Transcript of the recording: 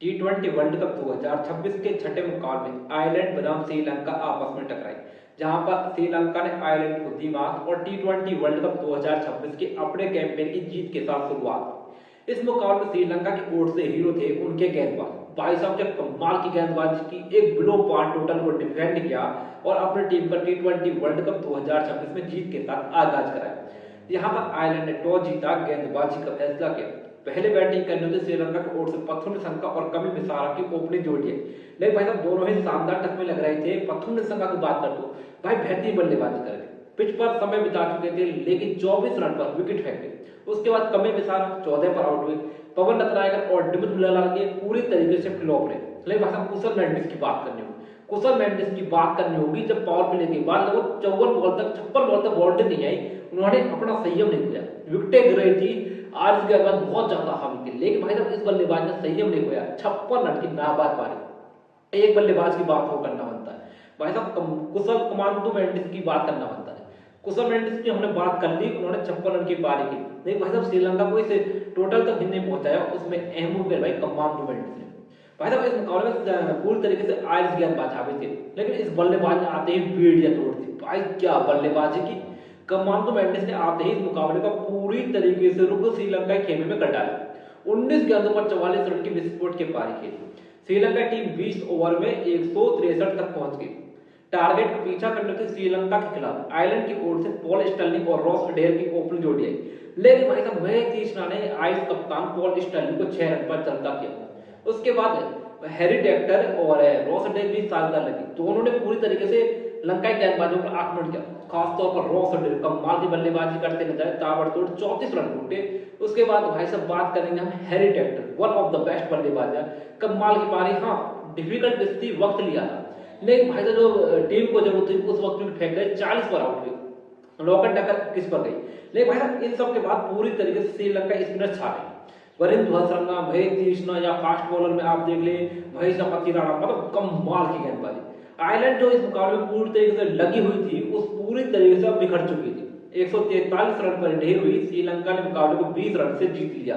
T20 world cup 2026 के छठे मुकाबले आयरलैंड बनाम श्रीलंका आपस में टकराई, जहां पर श्रीलंका ने आयरलैंड को दी मात और T20 वर्ल्ड कप 2026 के अपने कैंपेन की जीत के साथ शुरुआत। इस मुकाबले में श्रीलंका की ओर से हीरो थे उनके गेंदबाज भाई साहब ने कमाल की गेंदबाजी की, एक बिलो पार टोटल को डिफेंड किया और अपनी टीम का T20 वर्ल्ड कप 2026 में जीत के साथ आगाज कराया। यहाँ पर आयरलैंड ने टॉस जीता, गेंदबाजी का फैसला किया। पहले बैटिंग करने से श्रीलंका की ओर से पथुम निशंका और कमी विसारा की ओपनिंग जोड़ी है, लेकिन भाई साहब दोनों ही शानदार टक्कर लग रहे थे। पथुम निशंका की बात कर दो, भाई बेहतरीन बल्लेबाजी कर रहे, पिच पर समय बिता चुके थे, लेकिन 24 रन पर विकेट फेंके। उसके बाद कमी विसारा 14 पर आउट हुए। पवन नतनायकर और डिमित मिलालाल के पूरी तरीके से फ्लॉप रहे। लेकिन भाई साहब कुशल मेंडिस की बात करनी होगी, कुशल मेंडिस की बात करनी होगी। जब पावर प्ले के बाद लगभग 54 बॉल तक बाउंड्री नहीं आई, उन्होंने अपना संयम नहीं खोया। विकेटें गिर रही थी, आज के बाद बहुत ज्यादा हावी थे, लेकिन भाई साहब इस बल्लेबाज ने संयम नहीं खोया। 56 रन की नाबाद पारी, एक बल्लेबाज की बात हो करना बनता है। भाई साहब कुशल कमांडो मेंडिस की बात करना बनता है। कुशल मेंडिस की हमने बात कर ली, उन्होंने 56 रन की पारी की, लेकिन भाई साहब श्रीलंका को इसे टोटल तक नहीं पहुंचाया। उसमें अहम भूमिका भाई कमांडो मेंडिस ने। भाई साहब इस मुकाबले में पूरी तरीके से आयरिश गेंदबाज हावी थे, लेकिन इस बल्लेबाज ने आते ही बेड़ियां तोड़ दी। भाई क्या बल्लेबाजी की, कमांडो मेंडिस ने आते ही इस मुकाबले का पूरी तरीके से रुख श्रीलंका के खेमे में कर डाला। 19 गेंदों पर 44 रन की विस्फोट के पारी खेली। श्रीलंका टीम 20 ओवर में 163 तक पहुंच गई। टारगेट का पीछा करने से श्रीलंका के खिलाफ आयरलैंड की ओर से पॉल स्टर्लिंग और रॉस अडेर की ओपनिंग जोड़ी आई, लेकिन भाई साहब महेश तीक्ष्णा ने आइस कप्तान पॉल स्टर्लिंग को 6 रन पर चलता किया। उसके बाद हैरी टेक्टर और रॉस अडेर भी शानदार लगी, दोनों ने पूरी तरीके से लंकाई गेंदबाजों पर आक्रमण किया। खासतौर पर रॉस अडेर कमाल की बल्लेबाजी करते नजर, ताबड़तोड़ 34 रन टूटे। उसके बाद भाई साहब बात करेंगे हम Harry Tector, one of the best बल्लेबाज है, कमाल की पारी। हाँ डिफिकल्ट स्थिति वक्त लिया था, लेकिन भाई साहब जो टीम को जरूरत थी उस वक्त में फेंक गए, 40 पर आउट हुए। लॉकन टक्कर किस पर गई, लेकिन भाई साहब इन सब के बाद पूरी तरीके से श्रीलंका स्पिनर छा गई। वरिंद हसरंगा, महेश तीक्ष्णा या फास्ट बॉलर में आप देख ले महेश पथिराणा, मतलब कमाल की गेंदबाजी। आयरलैंड जो इस मुकाबले में पूरी तरीके से लगी हुई थी, उस पूरी तरीके से अब बिखर चुकी थी। 143 रन पर ढेर हुई, श्रीलंका ने मुकाबले को 20 रन से जीत लिया।